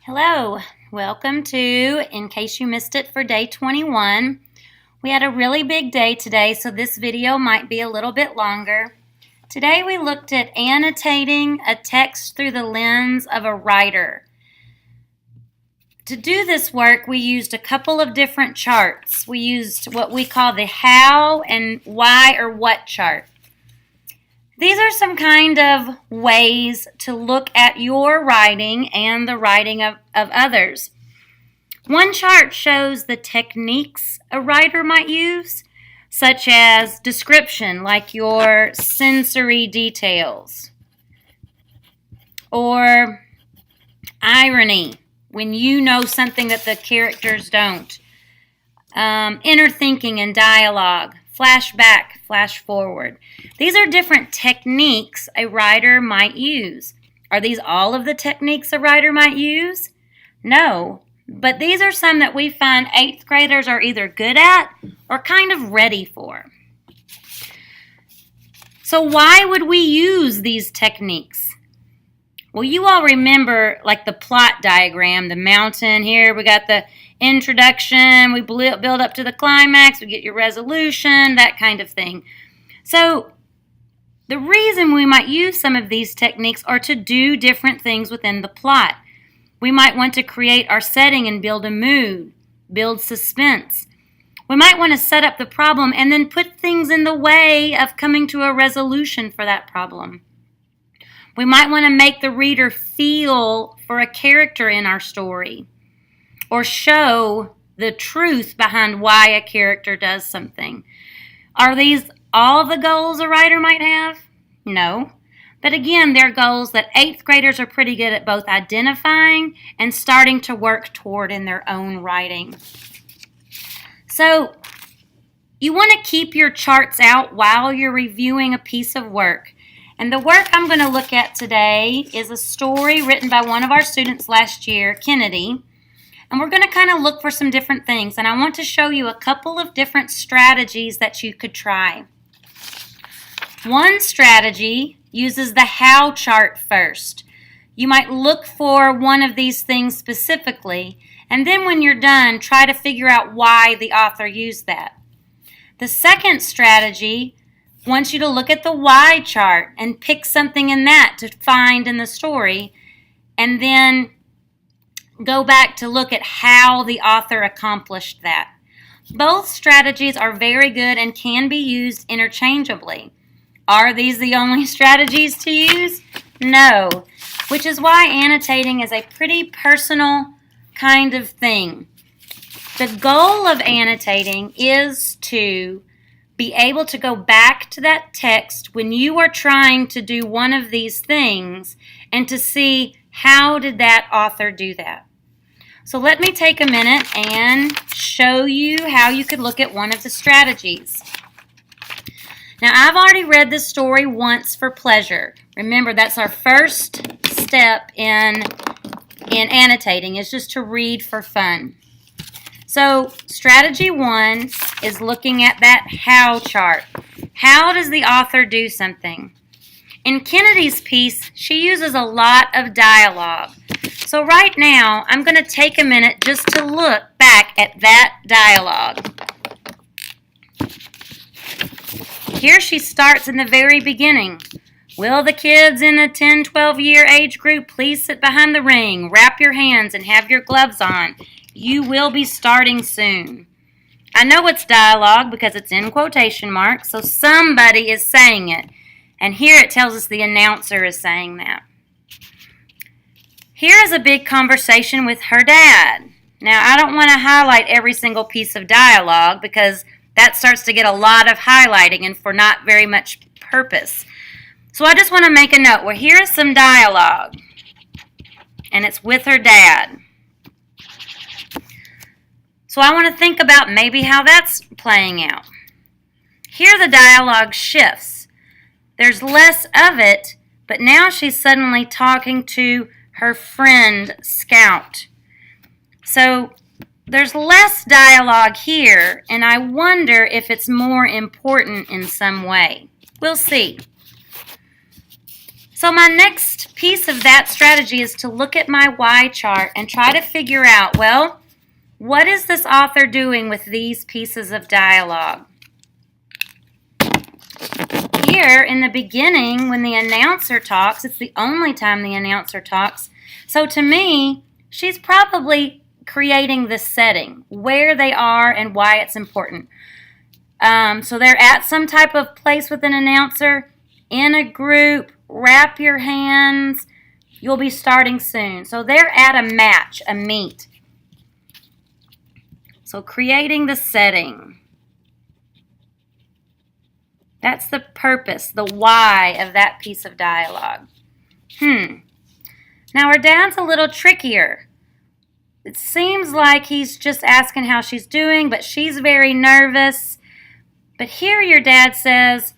Hello, welcome to In Case You Missed It for Day 21. We had a really big day today, so this video might be a little bit longer. Today we looked at annotating a text through the lens of a writer. To do this work, we used a couple of different charts. We used what we call the how and why or what chart. These are some kind of ways to look at your writing and the writing of others. One chart shows the techniques a writer might use, such as description, like your sensory details, or irony, when you know something that the characters don't, inner thinking and dialogue, flashback, flash forward. These are different techniques a writer might use. Are these all of the techniques a writer might use? No, but these are some that we find 8th graders are either good at or kind of ready for. So why would we use these techniques? Well, you all remember like the plot diagram, the mountain here, we got the introduction, we build up to the climax, we get your resolution, that kind of thing. So the reason we might use some of these techniques are to do different things within the plot. We might want to create our setting and build a mood, build suspense. We might want to set up the problem and then put things in the way of coming to a resolution for that problem. We might want to make the reader feel for a character in our story, or show the truth behind why a character does something. Are these all the goals a writer might have? No. But again, they're goals that 8th graders are pretty good at both identifying and starting to work toward in their own writing. So you want to keep your charts out while you're reviewing a piece of work. And the work I'm going to look at today is a story written by one of our students last year, Kennedy. And we're going to kind of look for some different things. And I want to show you a couple of different strategies that you could try. One strategy uses the how chart first. You might look for one of these things specifically, and then when you're done, try to figure out why the author used that. The second strategy wants you to look at the why chart and pick something in that to find in the story, and then go back to look at how the author accomplished that. Both strategies are very good and can be used interchangeably. Are these the only strategies to use? No, which is why annotating is a pretty personal kind of thing. The goal of annotating is to be able to go back to that text when you are trying to do one of these things and to see how did that author do that. So let me take a minute and show you how you could look at one of the strategies. Now, I've already read this story once for pleasure. Remember, that's our first step in annotating, is just to read for fun. So, strategy 1 is looking at that how chart. How does the author do something? In Kennedy's piece, she uses a lot of dialogue. So right now, I'm going to take a minute just to look back at that dialogue. Here she starts in the very beginning. Will the kids in the 10-12 year age group please sit behind the ring, wrap your hands, and have your gloves on? You will be starting soon. I know it's dialogue because it's in quotation marks, so somebody is saying it. And here it tells us the announcer is saying that. Here is a big conversation with her dad. Now, I don't want to highlight every single piece of dialogue because that starts to get a lot of highlighting and for not very much purpose. So I just want to make a note where here is some dialogue, and it's with her dad. So I want to think about maybe how that's playing out. Here the dialogue shifts. There's less of it, but now she's suddenly talking to her friend Scout. So there's less dialogue here, and I wonder if it's more important in some way. We'll see. So my next piece of that strategy is to look at my Y chart and try to figure out, well, what is this author doing with these pieces of dialogue? Here in the beginning, when the announcer talks, it's the only time the announcer talks. So to me, she's probably creating the setting, where they are and why it's important. So they're at some type of place with an announcer, in a group, wrap your hands, you'll be starting soon. So they're at a match, a meet. So creating the setting. That's the purpose, the why of that piece of dialogue. Now her dad's a little trickier. It seems like he's just asking how she's doing, but she's very nervous. But here your dad says,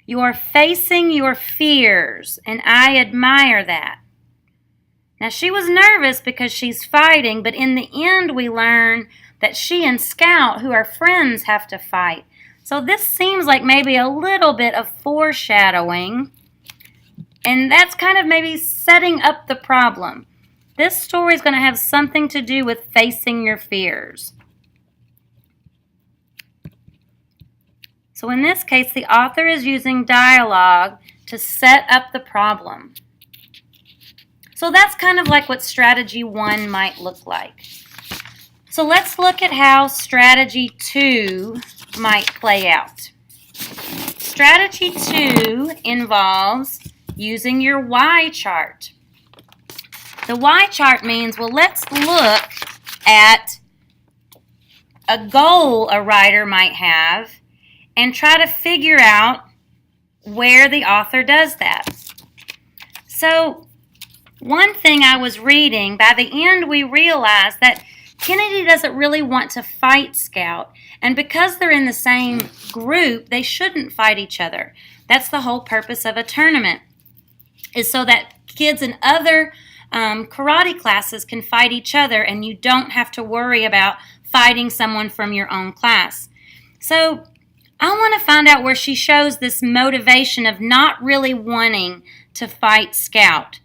"You're facing your fears, and I admire that." Now she was nervous because she's fighting, but in the end we learn that she and Scout, who are friends, have to fight. So this seems like maybe a little bit of foreshadowing, and that's kind of maybe setting up the problem. This story is going to have something to do with facing your fears. So in this case, the author is using dialogue to set up the problem. So that's kind of like what strategy 1 might look like. So let's look at how strategy 2 might play out. Strategy 2 involves using your Y chart. The Y chart means, well, let's look at a goal a writer might have and try to figure out where the author does that. So one thing I was reading, by the end we realized that Kennedy doesn't really want to fight Scout, and because they're in the same group, they shouldn't fight each other. That's the whole purpose of a tournament, is so that kids in other karate classes can fight each other and you don't have to worry about fighting someone from your own class. So I want to find out where she shows this motivation of not really wanting to fight Scout.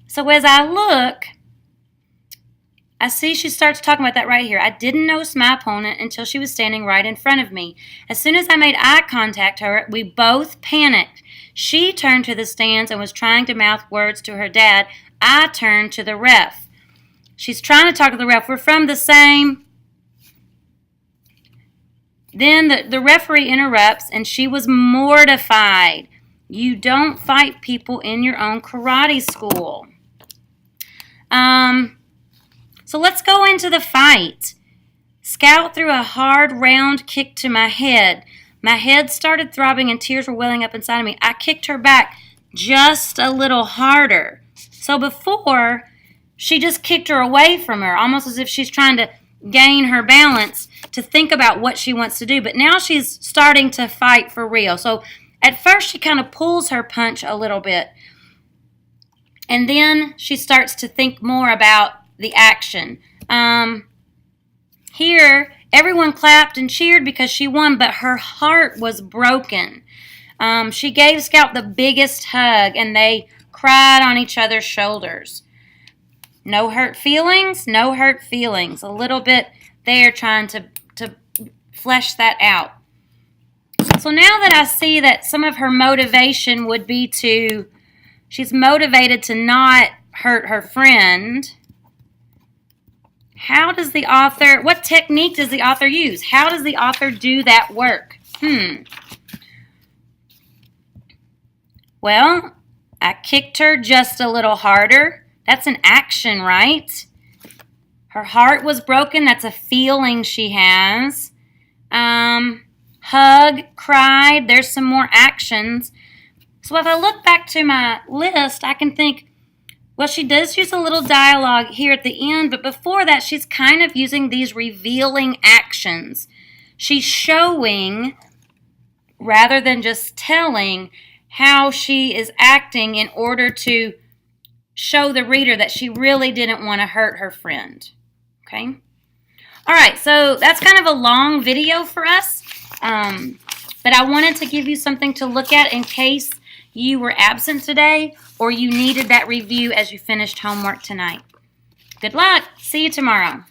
So as I look, I see she starts talking about that right here. I didn't notice my opponent until she was standing right in front of me. As soon as I made eye contact with her, we both panicked. She turned to the stands and was trying to mouth words to her dad. I turned to the ref. She's trying to talk to the ref. We're from the same. Then the referee interrupts, and she was mortified. You don't fight people in your own karate school. So let's go into the fight. Scout threw a hard round kick to my head. My head started throbbing and tears were welling up inside of me. I kicked her back just a little harder. So before, she just kicked her away from her, almost as if she's trying to gain her balance to think about what she wants to do. But now she's starting to fight for real. So at first she kind of pulls her punch a little bit. And then she starts to think more about the action. Here, everyone clapped and cheered because she won, but her heart was broken. She gave Scout the biggest hug, and they cried on each other's shoulders. No hurt feelings, no hurt feelings. A little bit there trying to flesh that out. So now that I see that some of her motivation would be she's motivated to not hurt her friend, what technique does the author use? How does the author do that work? Well, I kicked her just a little harder. That's an action, right? Her heart was broken. That's a feeling she has. Hug, cried. There's some more actions. So if I look back to my list, I can think, well, she does use a little dialogue here at the end, but before that, she's kind of using these revealing actions. She's showing, rather than just telling, how she is acting in order to show the reader that she really didn't want to hurt her friend. Okay? All right, so that's kind of a long video for us, but I wanted to give you something to look at in case you were absent today, or you needed that review as you finished homework tonight. Good luck. See you tomorrow.